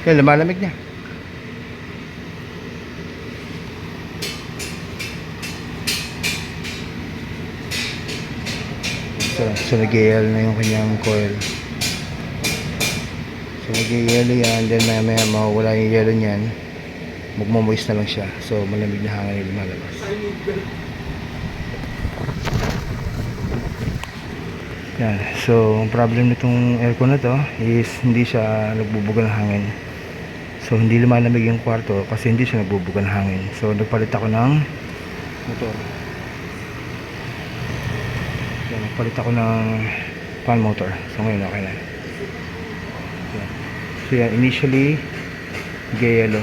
Yan, lumalamig na. So nag-i-yellow na yung kanyang coil. So nag-i-yellow yan, then maya mawawala yung yellow niyan, magmo-moist na lang siya. So malamig na hangin yung lumalabas. Yan. So ang problem nitong aircon na to is hindi siya nagbubuga ng hangin. So hindi lumalamig yung kwarto kasi hindi siya nagbubuga ng hangin. So nagpalit ako ng motor. Yan, nagpalit ako ng fan motor. So ngayon okay na. Yan. So yan, initially yellow.